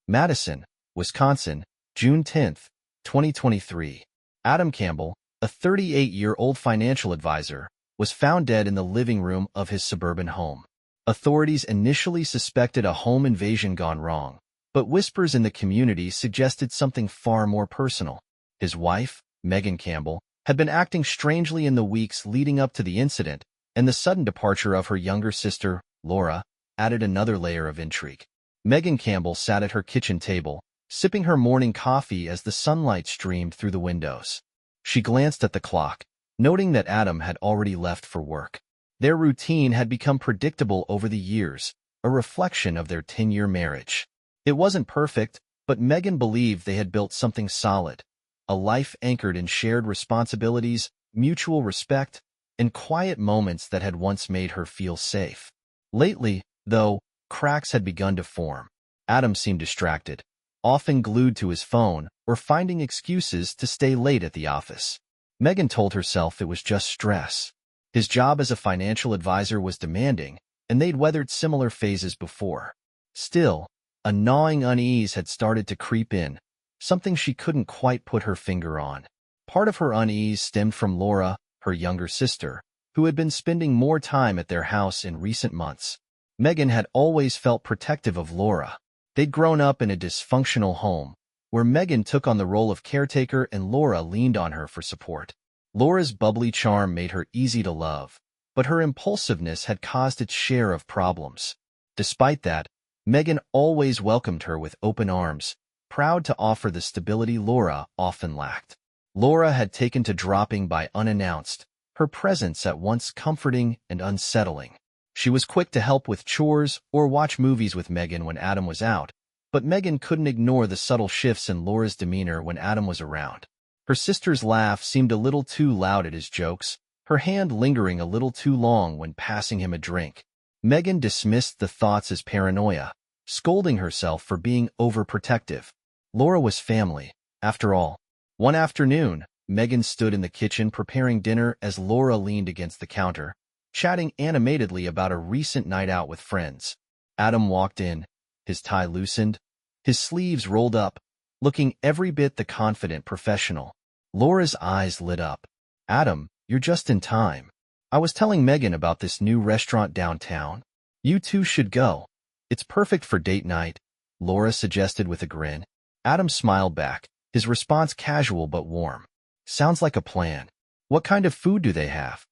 Madison, Wisconsin, June 10, 2023. Adam Campbell, a 38-year-old financial advisor, was found dead in the living room of his suburban home. Authorities initially suspected a home invasion gone wrong, but whispers in the community suggested something far more personal. His wife, Megan Campbell, had been acting strangely in the weeks leading up to the incident, and the sudden departure of her younger sister, Laura, added another layer of intrigue. Megan Campbell sat at her kitchen table, sipping her morning coffee as the sunlight streamed through the windows. She glanced at the clock, noting that Adam had already left for work. Their routine had become predictable over the years, a reflection of their 10-year marriage. It wasn't perfect, but Megan believed they had built something solid, a life anchored in shared responsibilities, mutual respect, and quiet moments that had once made her feel safe. Lately, though, cracks had begun to form. Adam seemed distracted, often glued to his phone or finding excuses to stay late at the office. Megan told herself it was just stress. His job as a financial advisor was demanding, and they'd weathered similar phases before. Still, a gnawing unease had started to creep in, something she couldn't quite put her finger on. Part of her unease stemmed from Laura, her younger sister, who had been spending more time at their house in recent months. Megan had always felt protective of Laura. They'd grown up in a dysfunctional home, where Megan took on the role of caretaker and Laura leaned on her for support. Laura's bubbly charm made her easy to love, but her impulsiveness had caused its share of problems. Despite that, Megan always welcomed her with open arms, proud to offer the stability Laura often lacked. Laura had taken to dropping by unannounced, her presence at once comforting and unsettling. She was quick to help with chores or watch movies with Megan when Adam was out, but Megan couldn't ignore the subtle shifts in Laura's demeanor when Adam was around. Her sister's laugh seemed a little too loud at his jokes, her hand lingering a little too long when passing him a drink. Megan dismissed the thoughts as paranoia, scolding herself for being overprotective. Laura was family, after all. One afternoon, Megan stood in the kitchen preparing dinner as Laura leaned against the counter, chatting animatedly about a recent night out with friends. Adam walked in, his tie loosened, his sleeves rolled up, looking every bit the confident professional. Laura's eyes lit up. "Adam, you're just in time. I was telling Megan about this new restaurant downtown. You two should go. It's perfect for date night," Laura suggested with a grin. Adam smiled back, his response casual but warm. "Sounds like a plan. What kind of food do they have?"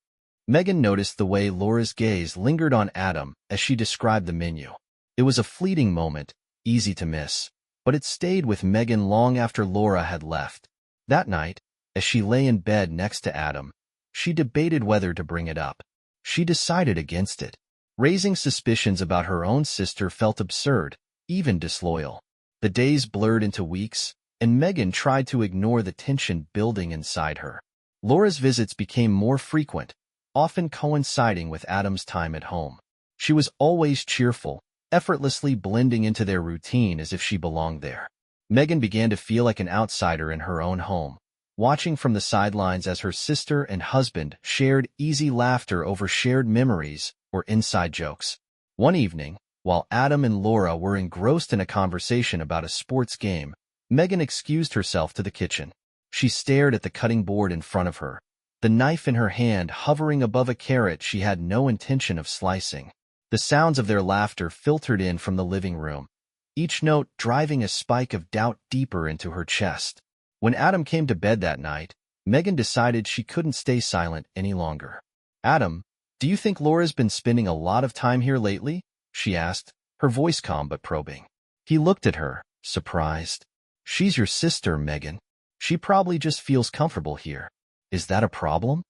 Megan noticed the way Laura's gaze lingered on Adam as she described the menu. It was a fleeting moment, easy to miss, but it stayed with Megan long after Laura had left. That night, as she lay in bed next to Adam, she debated whether to bring it up. She decided against it. Raising suspicions about her own sister felt absurd, even disloyal. The days blurred into weeks, and Megan tried to ignore the tension building inside her. Laura's visits became more frequent, often coinciding with Adam's time at home. She was always cheerful, effortlessly blending into their routine as if she belonged there. Megan began to feel like an outsider in her own home, watching from the sidelines as her sister and husband shared easy laughter over shared memories or inside jokes. One evening, while Adam and Laura were engrossed in a conversation about a sports game, Megan excused herself to the kitchen. She stared at the cutting board in front of her, the knife in her hand hovering above a carrot she had no intention of slicing. The sounds of their laughter filtered in from the living room, each note driving a spike of doubt deeper into her chest. When Adam came to bed that night, Megan decided she couldn't stay silent any longer. "Adam, do you think Laura's been spending a lot of time here lately?" she asked, her voice calm but probing. He looked at her, surprised. "She's your sister, Megan. She probably just feels comfortable here. Is that a problem?"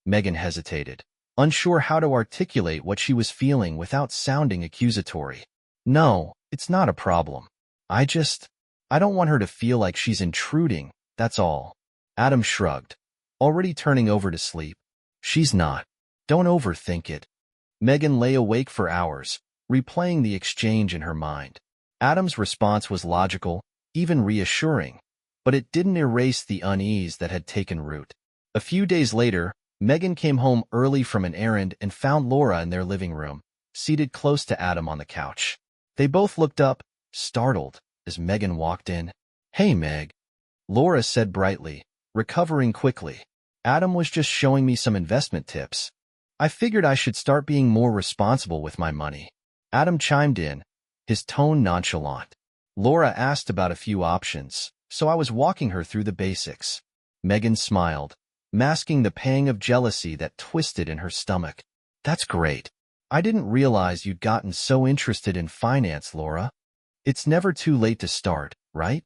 Megan hesitated, unsure how to articulate what she was feeling without sounding accusatory. "No, it's not a problem. I don't want her to feel like she's intruding, that's all." Adam shrugged, already turning over to sleep. "She's not. Don't overthink it." Megan lay awake for hours, replaying the exchange in her mind. Adam's response was logical, even reassuring, but it didn't erase the unease that had taken root. A few days later, Megan came home early from an errand and found Laura in their living room, seated close to Adam on the couch. They both looked up, startled, as Megan walked in. "Hey, Meg," Laura said brightly, recovering quickly. "Adam was just showing me some investment tips. I figured I should start being more responsible with my money." Adam chimed in, his tone nonchalant. "Laura asked about a few options, so I was walking her through the basics." Megan smiled, masking the pang of jealousy that twisted in her stomach. "That's great. I didn't realize you'd gotten so interested in finance, Laura. It's never too late to start, right?"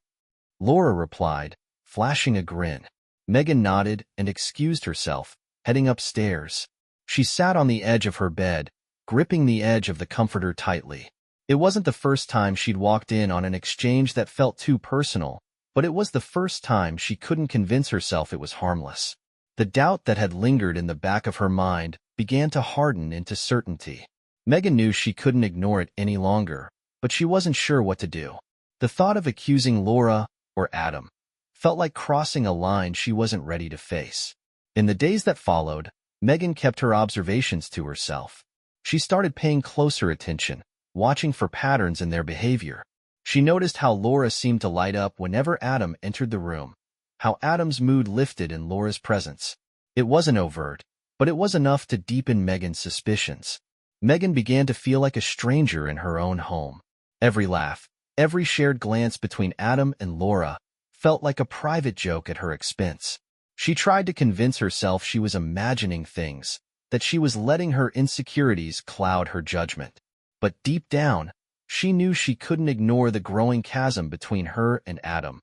Laura replied, flashing a grin. Megan nodded and excused herself, heading upstairs. She sat on the edge of her bed, gripping the edge of the comforter tightly. It wasn't the first time she'd walked in on an exchange that felt too personal, but it was the first time she couldn't convince herself it was harmless. The doubt that had lingered in the back of her mind began to harden into certainty. Megan knew she couldn't ignore it any longer, but she wasn't sure what to do. The thought of accusing Laura, or Adam, felt like crossing a line she wasn't ready to face. In the days that followed, Megan kept her observations to herself. She started paying closer attention, watching for patterns in their behavior. She noticed how Laura seemed to light up whenever Adam entered the room, how Adam's mood lifted in Laura's presence. It wasn't overt, but it was enough to deepen Megan's suspicions. Megan began to feel like a stranger in her own home. Every laugh, every shared glance between Adam and Laura felt like a private joke at her expense. She tried to convince herself she was imagining things, that she was letting her insecurities cloud her judgment. But deep down, she knew she couldn't ignore the growing chasm between her and Adam,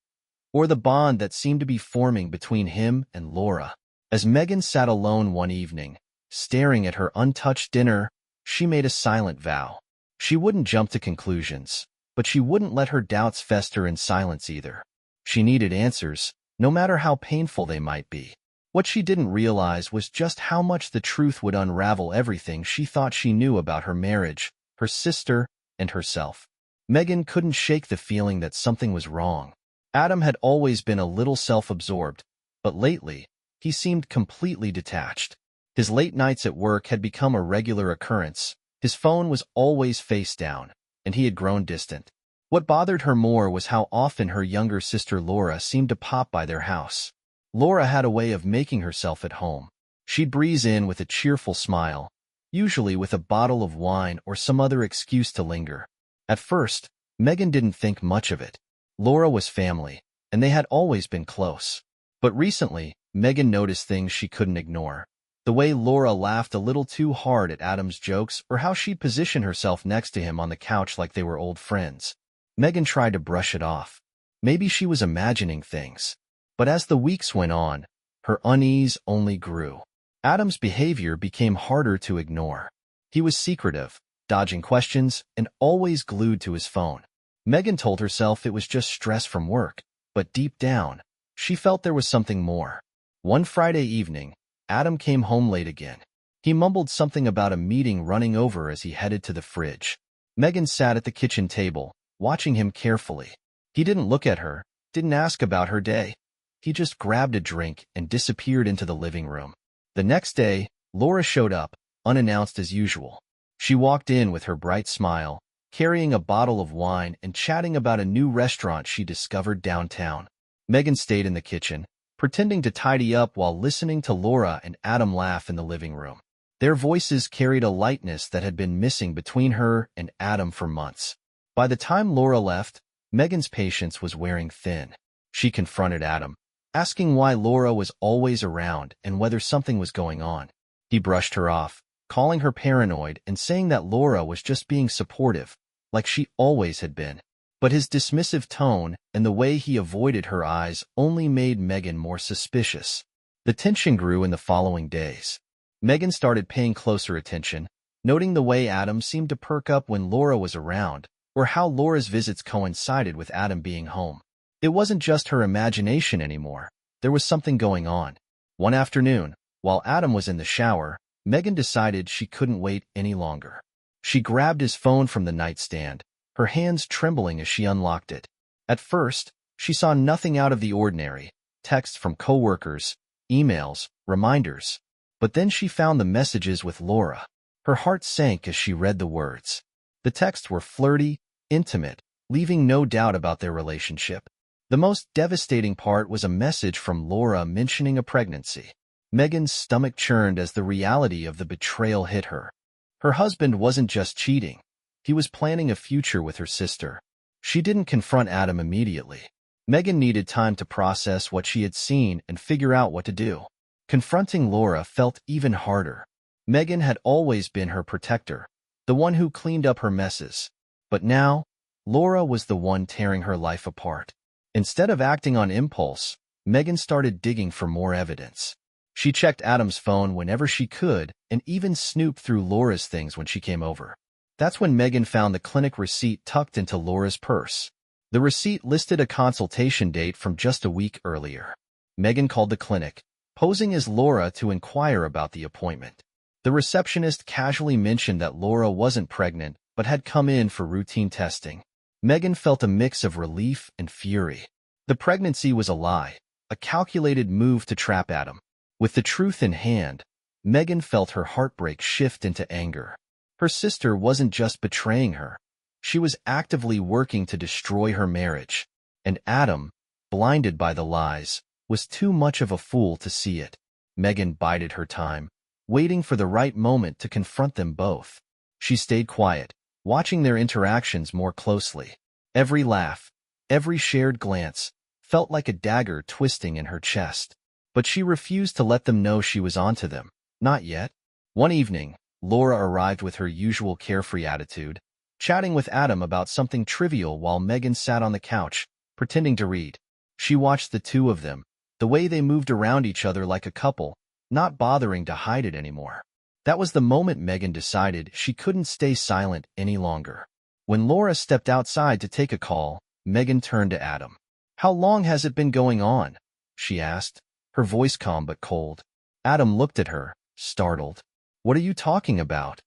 or the bond that seemed to be forming between him and Laura. As Megan sat alone one evening, staring at her untouched dinner, she made a silent vow. She wouldn't jump to conclusions, but she wouldn't let her doubts fester in silence either. She needed answers, no matter how painful they might be. What she didn't realize was just how much the truth would unravel everything she thought she knew about her marriage, her sister, and herself. Megan couldn't shake the feeling that something was wrong. Adam had always been a little self-absorbed, but lately, he seemed completely detached. His late nights at work had become a regular occurrence. His phone was always face down, and he had grown distant. What bothered her more was how often her younger sister Laura seemed to pop by their house. Laura had a way of making herself at home. She'd breeze in with a cheerful smile, usually with a bottle of wine or some other excuse to linger. At first, Megan didn't think much of it. Laura was family, and they had always been close. But recently, Megan noticed things she couldn't ignore. The way Laura laughed a little too hard at Adam's jokes, or how she'd position herself next to him on the couch like they were old friends. Megan tried to brush it off. Maybe she was imagining things. But as the weeks went on, her unease only grew. Adam's behavior became harder to ignore. He was secretive, dodging questions, and always glued to his phone. Megan told herself it was just stress from work, but deep down, she felt there was something more. One Friday evening, Adam came home late again. He mumbled something about a meeting running over as he headed to the fridge. Megan sat at the kitchen table, watching him carefully. He didn't look at her, didn't ask about her day. He just grabbed a drink and disappeared into the living room. The next day, Laura showed up, unannounced as usual. She walked in with her bright smile, carrying a bottle of wine and chatting about a new restaurant she discovered downtown. Megan stayed in the kitchen, pretending to tidy up while listening to Laura and Adam laugh in the living room. Their voices carried a lightness that had been missing between her and Adam for months. By the time Laura left, Megan's patience was wearing thin. She confronted Adam, asking why Laura was always around and whether something was going on. He brushed her off, calling her paranoid and saying that Laura was just being supportive, like she always had been. But his dismissive tone and the way he avoided her eyes only made Megan more suspicious. The tension grew in the following days. Megan started paying closer attention, noting the way Adam seemed to perk up when Laura was around, or how Laura's visits coincided with Adam being home. It wasn't just her imagination anymore. There was something going on. One afternoon, while Adam was in the shower, Megan decided she couldn't wait any longer. She grabbed his phone from the nightstand, her hands trembling as she unlocked it. At first, she saw nothing out of the ordinary, texts from coworkers, emails, reminders. But then she found the messages with Laura. Her heart sank as she read the words. The texts were flirty, intimate, leaving no doubt about their relationship. The most devastating part was a message from Laura mentioning a pregnancy. Megan's stomach churned as the reality of the betrayal hit her. Her husband wasn't just cheating. He was planning a future with her sister. She didn't confront Adam immediately. Megan needed time to process what she had seen and figure out what to do. Confronting Laura felt even harder. Megan had always been her protector, the one who cleaned up her messes. But now, Laura was the one tearing her life apart. Instead of acting on impulse, Megan started digging for more evidence. She checked Adam's phone whenever she could and even snooped through Laura's things when she came over. That's when Megan found the clinic receipt tucked into Laura's purse. The receipt listed a consultation date from just a week earlier. Megan called the clinic, posing as Laura to inquire about the appointment. The receptionist casually mentioned that Laura wasn't pregnant but had come in for routine testing. Megan felt a mix of relief and fury. The pregnancy was a lie, a calculated move to trap Adam. With the truth in hand, Megan felt her heartbreak shift into anger. Her sister wasn't just betraying her. She was actively working to destroy her marriage. And Adam, blinded by the lies, was too much of a fool to see it. Megan bided her time, waiting for the right moment to confront them both. She stayed quiet, watching their interactions more closely. Every laugh, every shared glance, felt like a dagger twisting in her chest. But she refused to let them know she was onto them. Not yet. One evening, Laura arrived with her usual carefree attitude, chatting with Adam about something trivial while Megan sat on the couch, pretending to read. She watched the two of them, the way they moved around each other like a couple, not bothering to hide it anymore. That was the moment Megan decided she couldn't stay silent any longer. When Laura stepped outside to take a call, Megan turned to Adam. "How long has it been going on?" she asked, her voice calm but cold. Adam looked at her, startled. "What are you talking about?"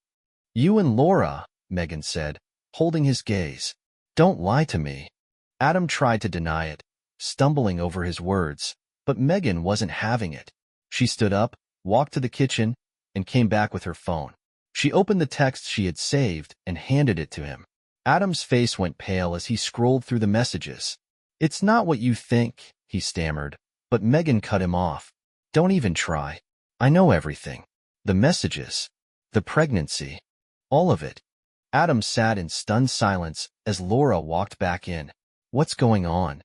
"You and Laura," Megan said, holding his gaze. "Don't lie to me." Adam tried to deny it, stumbling over his words, but Megan wasn't having it. She stood up, walked to the kitchen, and came back with her phone. She opened the text she had saved and handed it to him. Adam's face went pale as he scrolled through the messages. "It's not what you think," he stammered, but Megan cut him off. "Don't even try. I know everything. The messages, the pregnancy, all of it." Adam sat in stunned silence as Laura walked back in. "What's going on?"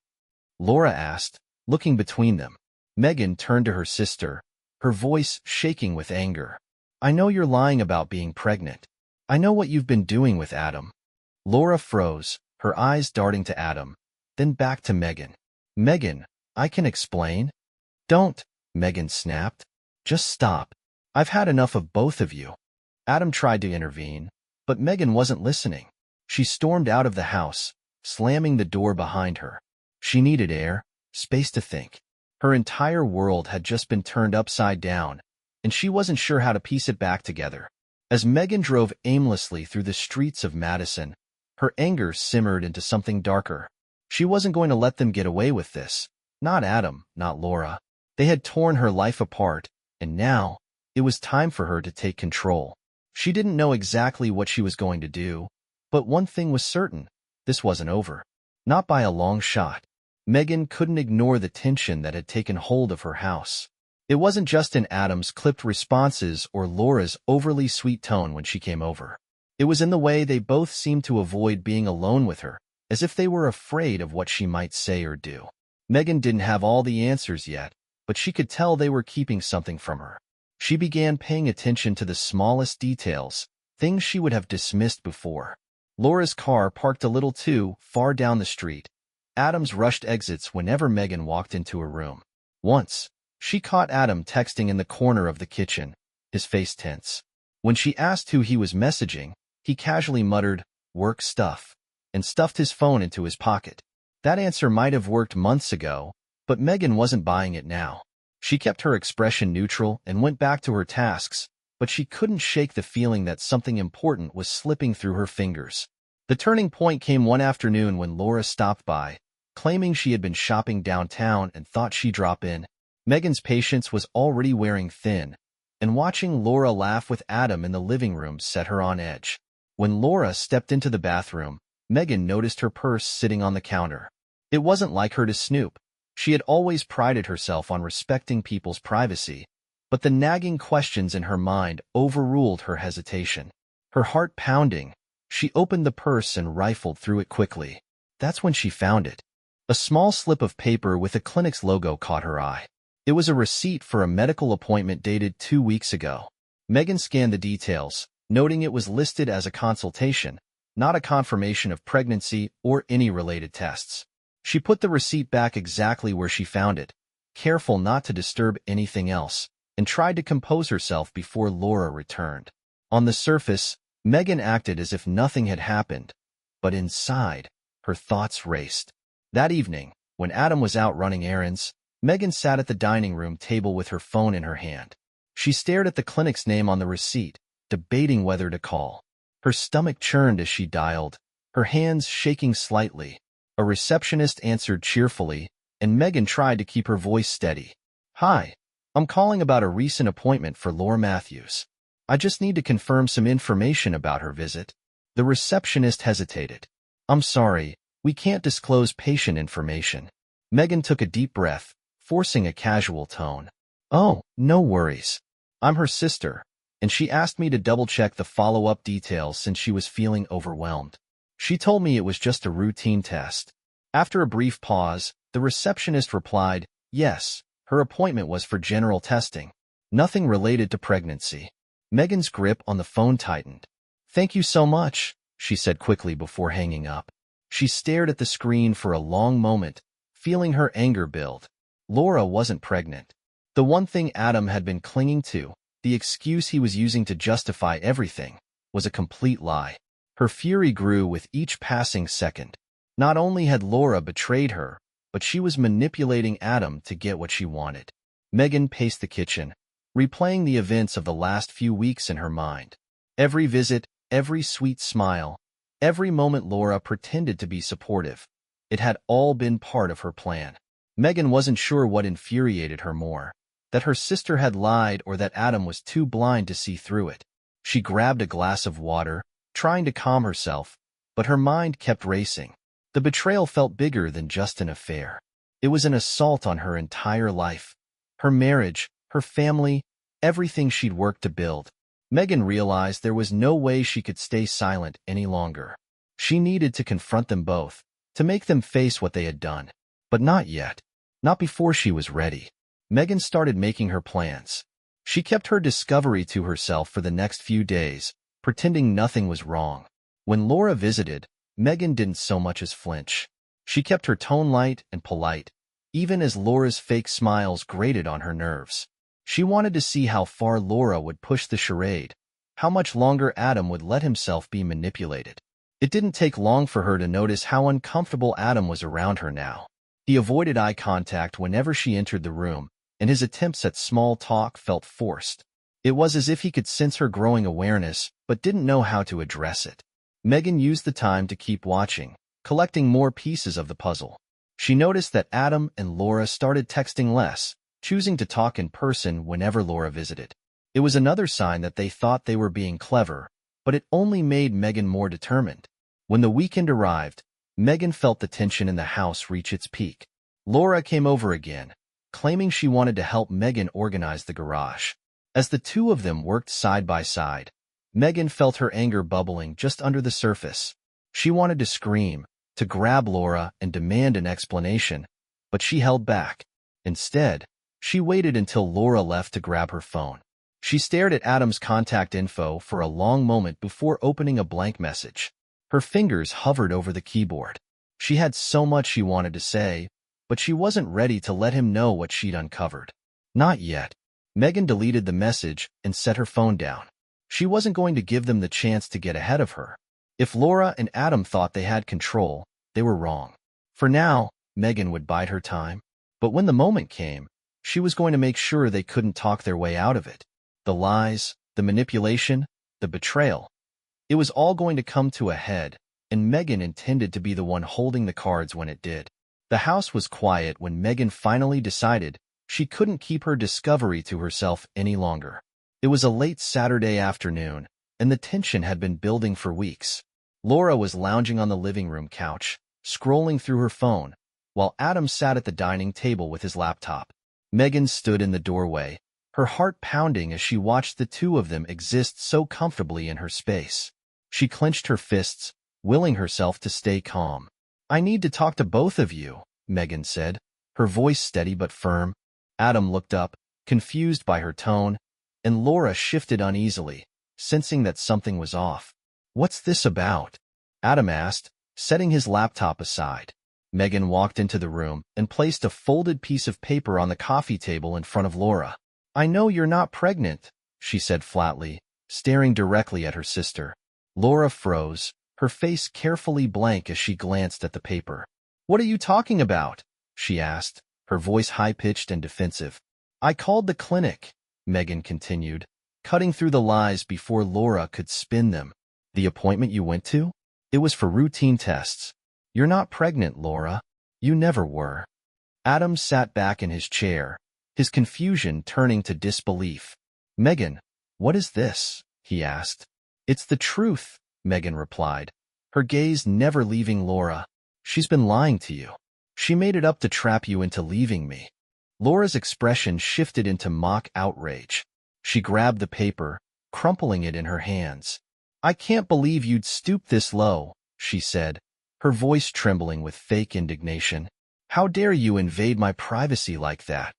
Laura asked, looking between them. Megan turned to her sister, her voice shaking with anger. "I know you're lying about being pregnant. I know what you've been doing with Adam." Laura froze, her eyes darting to Adam, then back to Megan. "Megan, I can explain." "Don't," Megan snapped. "Just stop. I've had enough of both of you." Adam tried to intervene, but Megan wasn't listening. She stormed out of the house, slamming the door behind her. She needed air, space to think. Her entire world had just been turned upside down, and she wasn't sure how to piece it back together. As Megan drove aimlessly through the streets of Madison, her anger simmered into something darker. She wasn't going to let them get away with this. Not Adam, not Laura. They had torn her life apart, and now, it was time for her to take control. She didn't know exactly what she was going to do, but one thing was certain, this wasn't over. Not by a long shot. Megan couldn't ignore the tension that had taken hold of her house. It wasn't just in Adam's clipped responses or Laura's overly sweet tone when she came over. It was in the way they both seemed to avoid being alone with her, as if they were afraid of what she might say or do. Megan didn't have all the answers yet, but she could tell they were keeping something from her. She began paying attention to the smallest details, things she would have dismissed before. Laura's car parked a little too far down the street. Adam's rushed exits whenever Megan walked into a room. Once, she caught Adam texting in the corner of the kitchen, his face tense. When she asked who he was messaging, he casually muttered, "Work stuff," and stuffed his phone into his pocket. That answer might have worked months ago, but Megan wasn't buying it now. She kept her expression neutral and went back to her tasks, but she couldn't shake the feeling that something important was slipping through her fingers. The turning point came one afternoon when Laura stopped by, claiming she had been shopping downtown and thought she'd drop in. Megan's patience was already wearing thin, and watching Laura laugh with Adam in the living room set her on edge. When Laura stepped into the bathroom, Megan noticed her purse sitting on the counter. It wasn't like her to snoop. She had always prided herself on respecting people's privacy, but the nagging questions in her mind overruled her hesitation. Her heart pounding, she opened the purse and rifled through it quickly. That's when she found it. A small slip of paper with a clinic's logo caught her eye. It was a receipt for a medical appointment dated 2 weeks ago. Megan scanned the details, noting it was listed as a consultation, not a confirmation of pregnancy or any related tests. She put the receipt back exactly where she found it, careful not to disturb anything else, and tried to compose herself before Laura returned. On the surface, Megan acted as if nothing had happened, but inside, her thoughts raced. That evening, when Adam was out running errands, Megan sat at the dining room table with her phone in her hand. She stared at the clinic's name on the receipt, debating whether to call. Her stomach churned as she dialed, her hands shaking slightly. A receptionist answered cheerfully, and Megan tried to keep her voice steady. "Hi, I'm calling about a recent appointment for Laura Matthews. I just need to confirm some information about her visit." The receptionist hesitated. "I'm sorry, we can't disclose patient information." Megan took a deep breath, forcing a casual tone. "Oh, no worries. I'm her sister, and she asked me to double-check the follow-up details since she was feeling overwhelmed. She told me it was just a routine test." After a brief pause, the receptionist replied, "Yes, her appointment was for general testing. Nothing related to pregnancy." Megan's grip on the phone tightened. "Thank you so much," she said quickly before hanging up. She stared at the screen for a long moment, feeling her anger build. Laura wasn't pregnant. The one thing Adam had been clinging to, the excuse he was using to justify everything, was a complete lie. Her fury grew with each passing second. Not only had Laura betrayed her, but she was manipulating Adam to get what she wanted. Megan paced the kitchen, replaying the events of the last few weeks in her mind. Every visit, every sweet smile, every moment Laura pretended to be supportive. It had all been part of her plan. Megan wasn't sure what infuriated her more, that her sister had lied or that Adam was too blind to see through it. She grabbed a glass of water, trying to calm herself, but her mind kept racing. The betrayal felt bigger than just an affair. It was an assault on her entire life, her marriage, her family, everything she'd worked to build. Megan realized there was no way she could stay silent any longer. She needed to confront them both, to make them face what they had done. But not yet. Not before she was ready. Megan started making her plans. She kept her discovery to herself for the next few days, pretending nothing was wrong. When Laura visited, Megan didn't so much as flinch. She kept her tone light and polite, even as Laura's fake smiles grated on her nerves. She wanted to see how far Laura would push the charade, how much longer Adam would let himself be manipulated. It didn't take long for her to notice how uncomfortable Adam was around her now. He avoided eye contact whenever she entered the room, and his attempts at small talk felt forced. It was as if he could sense her growing awareness, but didn't know how to address it. Megan used the time to keep watching, collecting more pieces of the puzzle. She noticed that Adam and Laura started texting less, choosing to talk in person whenever Laura visited. It was another sign that they thought they were being clever, but it only made Megan more determined. When the weekend arrived, Megan felt the tension in the house reach its peak. Laura came over again, claiming she wanted to help Megan organize the garage. As the two of them worked side by side, Megan felt her anger bubbling just under the surface. She wanted to scream, to grab Laura and demand an explanation, but she held back. Instead, she waited until Laura left to grab her phone. She stared at Adam's contact info for a long moment before opening a blank message. Her fingers hovered over the keyboard. She had so much she wanted to say, but she wasn't ready to let him know what she'd uncovered. Not yet. Megan deleted the message and set her phone down. She wasn't going to give them the chance to get ahead of her. If Laura and Adam thought they had control, they were wrong. For now, Megan would bide her time. But when the moment came, she was going to make sure they couldn't talk their way out of it. The lies, the manipulation, the betrayal. It was all going to come to a head, and Megan intended to be the one holding the cards when it did. The house was quiet when Megan finally decided she couldn't keep her discovery to herself any longer. It was a late Saturday afternoon, and the tension had been building for weeks. Laura was lounging on the living room couch, scrolling through her phone, while Adam sat at the dining table with his laptop. Megan stood in the doorway, her heart pounding as she watched the two of them exist so comfortably in her space. She clenched her fists, willing herself to stay calm. "I need to talk to both of you," Megan said, her voice steady but firm. Adam looked up, confused by her tone, and Laura shifted uneasily, sensing that something was off. "What's this about?" Adam asked, setting his laptop aside. Megan walked into the room and placed a folded piece of paper on the coffee table in front of Laura. "I know you're not pregnant," she said flatly, staring directly at her sister. Laura froze, her face carefully blank as she glanced at the paper. "What are you talking about?" she asked, her voice high-pitched and defensive. "I called the clinic," Megan continued, cutting through the lies before Laura could spin them. "The appointment you went to? It was for routine tests. You're not pregnant, Laura. You never were." Adam sat back in his chair, his confusion turning to disbelief. "Megan, what is this?" he asked. "It's the truth," Megan replied, her gaze never leaving Laura. "She's been lying to you. She made it up to trap you into leaving me." Laura's expression shifted into mock outrage. She grabbed the paper, crumpling it in her hands. "I can't believe you'd stoop this low," she said, her voice trembling with fake indignation. "How dare you invade my privacy like that?"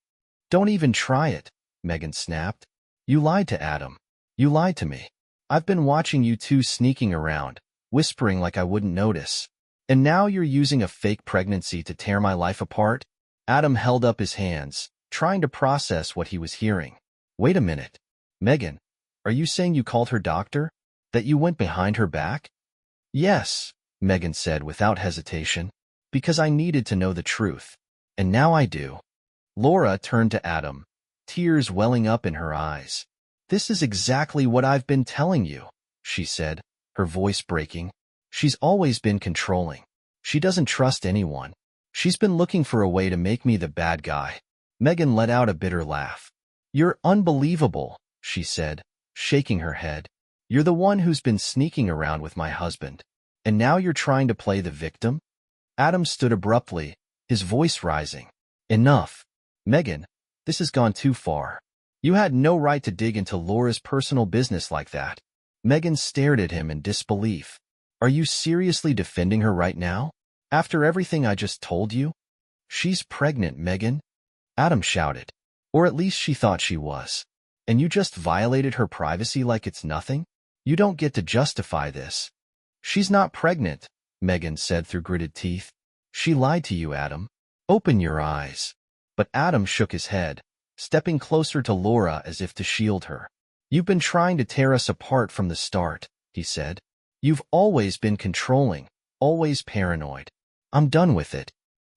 "Don't even try it," Megan snapped. "You lied to Adam. You lied to me. I've been watching you two sneaking around, whispering like I wouldn't notice. And now you're using a fake pregnancy to tear my life apart?" Adam held up his hands, trying to process what he was hearing. "Wait a minute. Megan, are you saying you called her doctor? That you went behind her back?" "Yes," Megan said without hesitation, "because I needed to know the truth. And now I do." Laura turned to Adam, tears welling up in her eyes. "This is exactly what I've been telling you," she said, her voice breaking. "She's always been controlling. She doesn't trust anyone. She's been looking for a way to make me the bad guy." Megan let out a bitter laugh. "You're unbelievable," she said, shaking her head. "You're the one who's been sneaking around with my husband. And now you're trying to play the victim?" Adam stood abruptly, his voice rising. "Enough. Megan, this has gone too far. You had no right to dig into Laura's personal business like that." Megan stared at him in disbelief. "Are you seriously defending her right now? After everything I just told you?" "She's pregnant, Megan," Adam shouted. "Or at least she thought she was. And you just violated her privacy like it's nothing? You don't get to justify this." "She's not pregnant," Megan said through gritted teeth. "She lied to you, Adam. Open your eyes." But Adam shook his head, stepping closer to Laura as if to shield her. "You've been trying to tear us apart from the start," he said. "You've always been controlling, always paranoid. I'm done with it."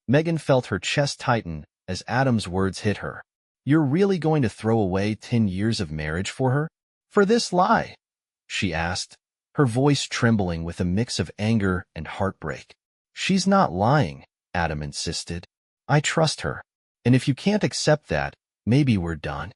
Megan felt her chest tighten as Adam's words hit her. "You're really going to throw away 10 years of marriage for her? For this lie?" she asked, her voice trembling with a mix of anger and heartbreak. "She's not lying," Adam insisted. "I trust her. And if you can't accept that, maybe we're done."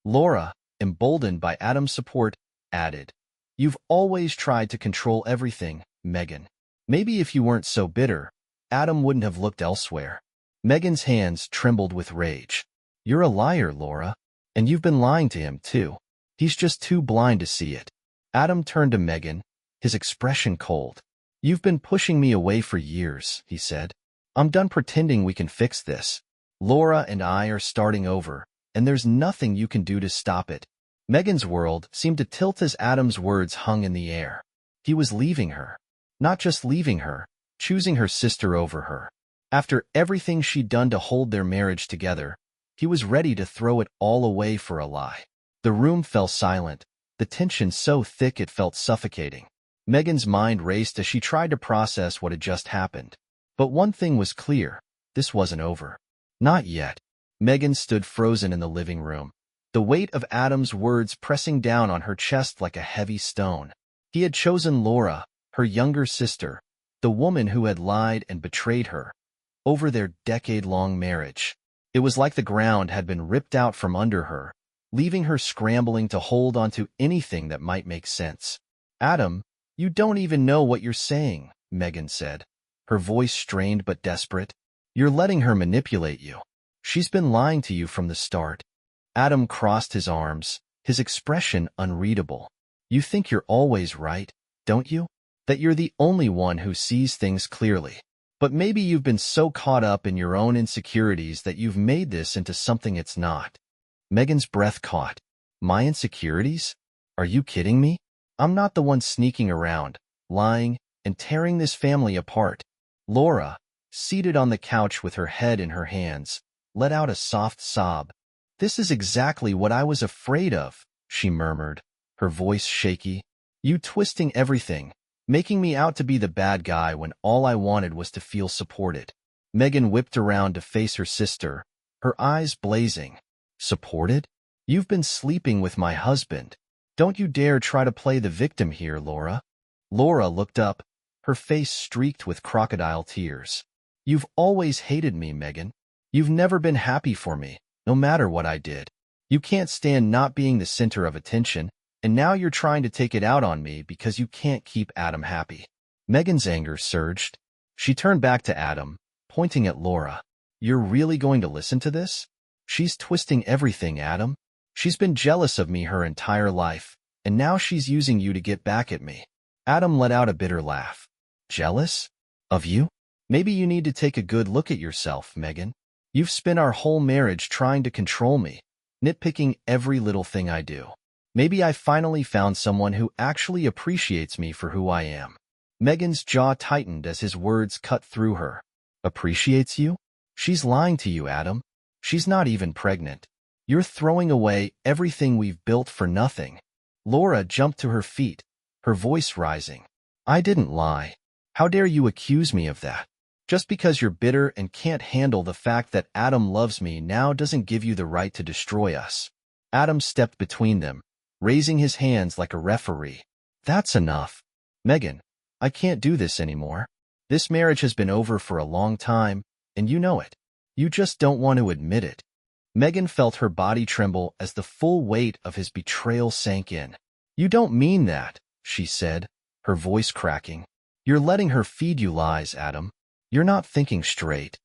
Laura, emboldened by Adam's support, added, "You've always tried to control everything, Megan. Maybe if you weren't so bitter, Adam wouldn't have looked elsewhere." Megan's hands trembled with rage. "You're a liar, Laura. And you've been lying to him, too. He's just too blind to see it." Adam turned to Megan, his expression cold. "You've been pushing me away for years," he said. "I'm done pretending we can fix this. Laura and I are starting over, and there's nothing you can do to stop it." Megan's world seemed to tilt as Adam's words hung in the air. He was leaving her. Not just leaving her, choosing her sister over her. After everything she'd done to hold their marriage together, he was ready to throw it all away for a lie. The room fell silent, the tension so thick it felt suffocating. Megan's mind raced as she tried to process what had just happened. But one thing was clear, this wasn't over. Not yet. Megan stood frozen in the living room, the weight of Adam's words pressing down on her chest like a heavy stone. He had chosen Laura, her younger sister, the woman who had lied and betrayed her, over their decade-long marriage. It was like the ground had been ripped out from under her, leaving her scrambling to hold onto anything that might make sense. "Adam, You don't even know what you're saying, Megan said, her voice strained but desperate. You're letting her manipulate you. She's been lying to you from the start. Adam crossed his arms, his expression unreadable. You think you're always right, don't you? That you're the only one who sees things clearly. But maybe you've been so caught up in your own insecurities that you've made this into something it's not. Megan's breath caught. My insecurities? Are you kidding me? I'm not the one sneaking around, lying, and tearing this family apart. Laura, seated on the couch with her head in her hands, let out a soft sob. This is exactly what I was afraid of, she murmured, her voice shaky. You twisting everything, making me out to be the bad guy when all I wanted was to feel supported. Megan whipped around to face her sister, her eyes blazing. Supported? You've been sleeping with my husband. Don't you dare try to play the victim here, Laura. Laura looked up, her face streaked with crocodile tears. You've always hated me, Megan. You've never been happy for me, no matter what I did. You can't stand not being the center of attention, and now you're trying to take it out on me because you can't keep Adam happy. Megan's anger surged. She turned back to Adam, pointing at Laura. You're really going to listen to this? She's twisting everything, Adam. She's been jealous of me her entire life, and now she's using you to get back at me. Adam let out a bitter laugh. Jealous? Of you? Maybe you need to take a good look at yourself, Megan. You've spent our whole marriage trying to control me, nitpicking every little thing I do. Maybe I finally found someone who actually appreciates me for who I am. Megan's jaw tightened as his words cut through her. Appreciates you? She's lying to you, Adam. She's not even pregnant. You're throwing away everything we've built for nothing. Laura jumped to her feet, her voice rising. I didn't lie. How dare you accuse me of that? Just because you're bitter and can't handle the fact that Adam loves me now doesn't give you the right to destroy us. Adam stepped between them, raising his hands like a referee. That's enough. Megan, I can't do this anymore. This marriage has been over for a long time, and you know it. You just don't want to admit it. Megan felt her body tremble as the full weight of his betrayal sank in. You don't mean that, she said, her voice cracking. You're letting her feed you lies, Adam. You're not thinking straight.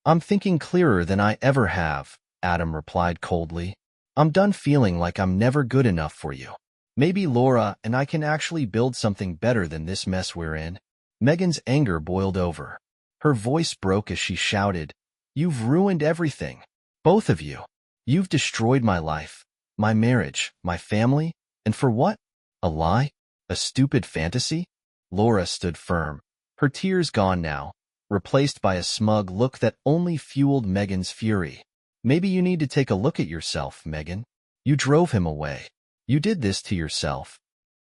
I'm thinking clearer than I ever have, Adam replied coldly. I'm done feeling like I'm never good enough for you. Maybe Laura and I can actually build something better than this mess we're in. Megan's anger boiled over. Her voice broke as she shouted, You've ruined everything. Both of you. You've destroyed my life, my marriage, my family, and for what? A lie? A stupid fantasy? Laura stood firm, her tears gone now, replaced by a smug look that only fueled Megan's fury. Maybe you need to take a look at yourself, Megan. You drove him away. You did this to yourself.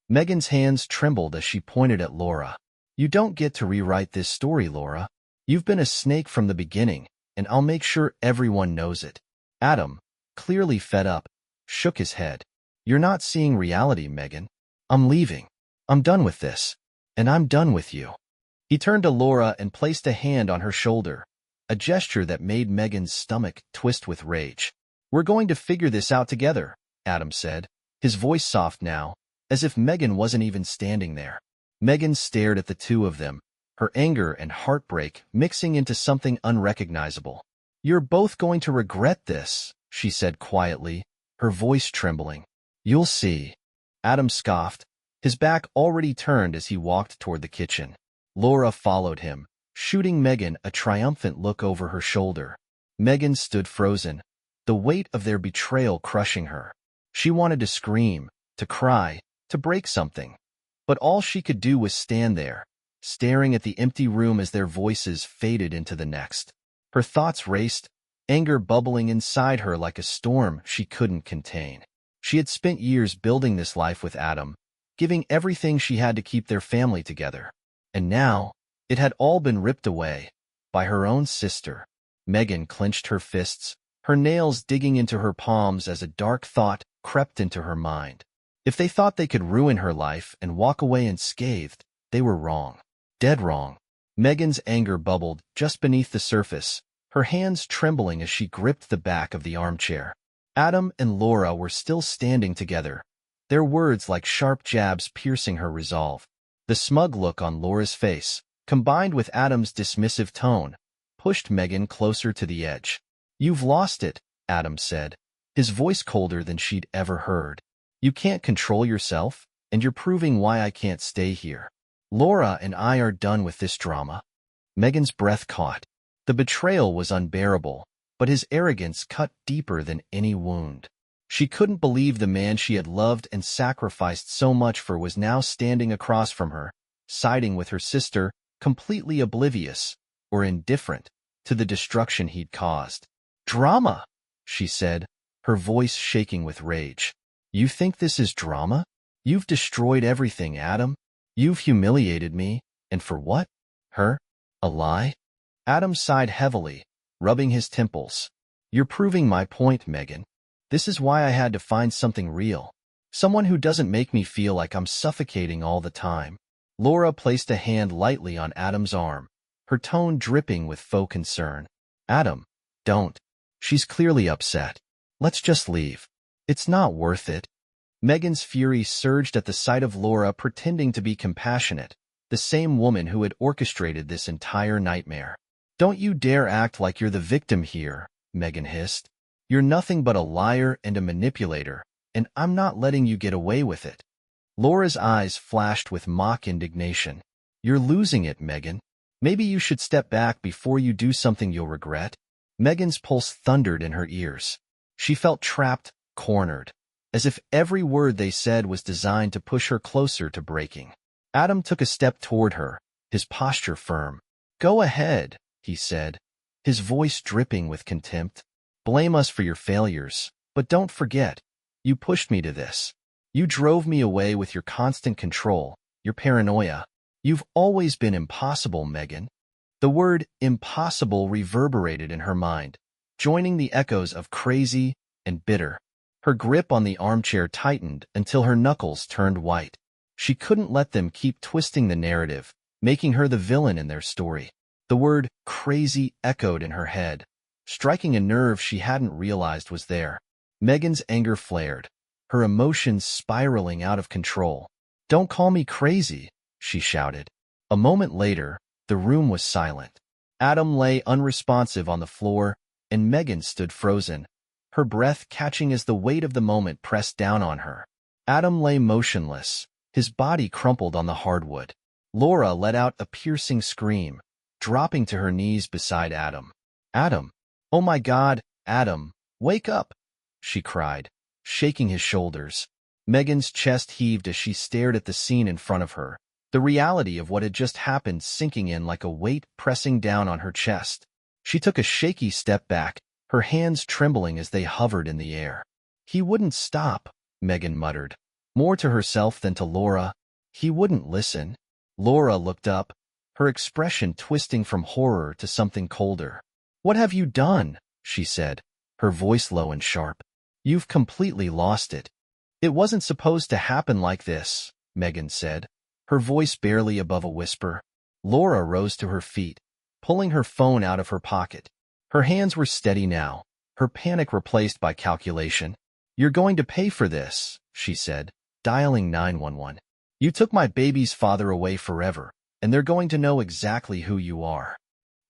Megan's hands trembled as she pointed at Laura. You don't get to rewrite this story, Laura. You've been a snake from the beginning, and I'll make sure everyone knows it. Adam, clearly fed up, shook his head. You're not seeing reality, Megan. I'm leaving. I'm done with this. And I'm done with you. He turned to Laura and placed a hand on her shoulder, a gesture that made Megan's stomach twist with rage. We're going to figure this out together, Adam said, his voice soft now, as if Megan wasn't even standing there. Megan stared at the two of them, her anger and heartbreak mixing into something unrecognizable. You're both going to regret this, she said quietly, her voice trembling. You'll see. Adam scoffed, his back already turned as he walked toward the kitchen. Laura followed him, shooting Megan a triumphant look over her shoulder. Megan stood frozen, the weight of their betrayal crushing her. She wanted to scream, to cry, to break something. But all she could do was stand there, staring at the empty room as their voices faded into the next. Her thoughts raced, anger bubbling inside her like a storm she couldn't contain. She had spent years building this life with Adam, giving everything she had to keep their family together. And now, it had all been ripped away by her own sister. Megan clenched her fists, her nails digging into her palms as a dark thought crept into her mind. If they thought they could ruin her life and walk away unscathed, they were wrong. Dead wrong. Megan's anger bubbled just beneath the surface, her hands trembling as she gripped the back of the armchair. Adam and Laura were still standing together, their words like sharp jabs piercing her resolve. The smug look on Laura's face, combined with Adam's dismissive tone, pushed Megan closer to the edge. "You've lost it," Adam said, his voice colder than she'd ever heard. "You can't control yourself, and you're proving why I can't stay here. Laura and I are done with this drama." Megan's breath caught. The betrayal was unbearable, but his arrogance cut deeper than any wound. She couldn't believe the man she had loved and sacrificed so much for was now standing across from her, siding with her sister, completely oblivious, or indifferent, to the destruction he'd caused. "Drama," she said, her voice shaking with rage. "You think this is drama? You've destroyed everything, Adam. You've humiliated me, and for what? Her? A lie?" Adam sighed heavily, rubbing his temples. "You're proving my point, Megan. This is why I had to find something real. Someone who doesn't make me feel like I'm suffocating all the time." Laura placed a hand lightly on Adam's arm, her tone dripping with faux concern. "Adam, don't. She's clearly upset. Let's just leave. It's not worth it." Megan's fury surged at the sight of Laura pretending to be compassionate, the same woman who had orchestrated this entire nightmare. "Don't you dare act like you're the victim here," Megan hissed. "You're nothing but a liar and a manipulator, and I'm not letting you get away with it." Laura's eyes flashed with mock indignation. "You're losing it, Megan. Maybe you should step back before you do something you'll regret." Megan's pulse thundered in her ears. She felt trapped, cornered, as if every word they said was designed to push her closer to breaking. Adam took a step toward her, his posture firm. "Go ahead," he said, his voice dripping with contempt. "Blame us for your failures, but don't forget, you pushed me to this. You drove me away with your constant control, your paranoia. You've always been impossible, Megan." The word impossible reverberated in her mind, joining the echoes of crazy and bitter. Her grip on the armchair tightened until her knuckles turned white. She couldn't let them keep twisting the narrative, making her the villain in their story. The word crazy echoed in her head, striking a nerve she hadn't realized was there. Megan's anger flared, her emotions spiraling out of control. "Don't call me crazy," she shouted. A moment later, the room was silent. Adam lay unresponsive on the floor, and Megan stood frozen, her breath catching as the weight of the moment pressed down on her. Adam lay motionless, his body crumpled on the hardwood. Laura let out a piercing scream, dropping to her knees beside Adam. "Adam! Oh my God, Adam, wake up!" she cried, shaking his shoulders. Megan's chest heaved as she stared at the scene in front of her, the reality of what had just happened sinking in like a weight pressing down on her chest. She took a shaky step back, her hands trembling as they hovered in the air. "He wouldn't stop," Megan muttered, more to herself than to Laura. "He wouldn't listen." Laura looked up, her expression twisting from horror to something colder. "What have you done?" she said, her voice low and sharp. "You've completely lost it." "It wasn't supposed to happen like this," Megan said, her voice barely above a whisper. Laura rose to her feet, pulling her phone out of her pocket. Her hands were steady now, her panic replaced by calculation. "You're going to pay for this," she said, dialing 911. "You took my baby's father away forever, and they're going to know exactly who you are."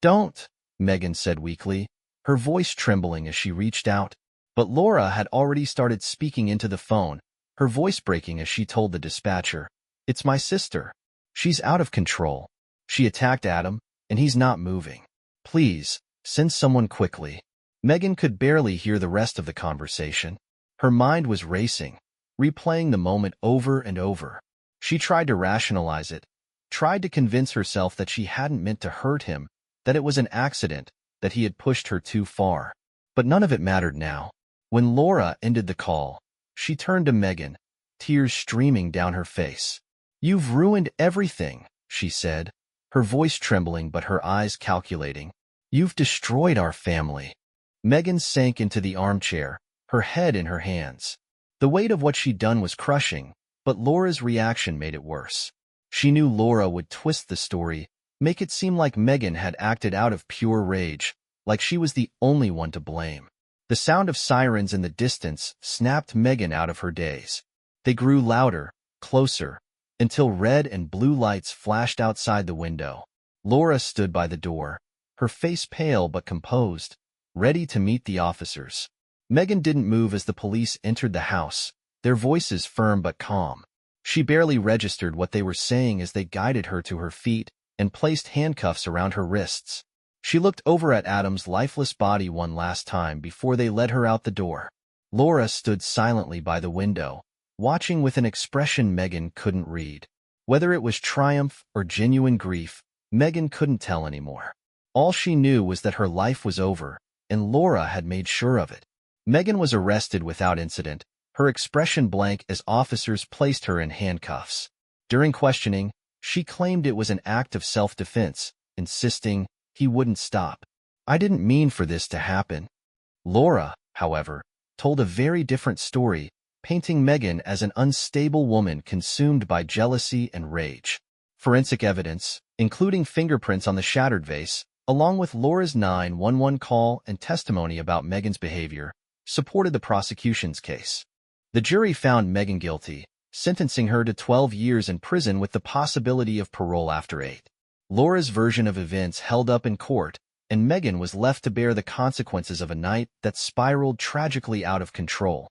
"Don't," Megan said weakly, her voice trembling as she reached out. But Laura had already started speaking into the phone, her voice breaking as she told the dispatcher, "It's my sister. She's out of control. She attacked Adam, and he's not moving. Please, send someone quickly." Megan could barely hear the rest of the conversation. Her mind was racing, replaying the moment over and over. She tried to rationalize it, tried to convince herself that she hadn't meant to hurt him, that it was an accident, that he had pushed her too far. But none of it mattered now. When Laura ended the call, she turned to Megan, tears streaming down her face. "You've ruined everything," she said, her voice trembling but her eyes calculating. "You've destroyed our family." Megan sank into the armchair, her head in her hands. The weight of what she'd done was crushing, but Laura's reaction made it worse. She knew Laura would twist the story, make it seem like Megan had acted out of pure rage, like she was the only one to blame. The sound of sirens in the distance snapped Megan out of her daze. They grew louder, closer, until red and blue lights flashed outside the window. Laura stood by the door, her face pale but composed, ready to meet the officers. Megan didn't move as the police entered the house, their voices firm but calm. She barely registered what they were saying as they guided her to her feet and placed handcuffs around her wrists. She looked over at Adam's lifeless body one last time before they led her out the door. Laura stood silently by the window, watching with an expression Megan couldn't read. Whether it was triumph or genuine grief, Megan couldn't tell anymore. All she knew was that her life was over, and Laura had made sure of it. Megan was arrested without incident, her expression blank as officers placed her in handcuffs. During questioning, she claimed it was an act of self-defense, insisting he wouldn't stop. "I didn't mean for this to happen." Laura, however, told a very different story, painting Megan as an unstable woman consumed by jealousy and rage. Forensic evidence, including fingerprints on the shattered vase, along with Laura's 911 call and testimony about Megan's behavior, supported the prosecution's case. The jury found Megan guilty, sentencing her to 12 years in prison with the possibility of parole after 8. Laura's version of events held up in court, and Megan was left to bear the consequences of a night that spiraled tragically out of control.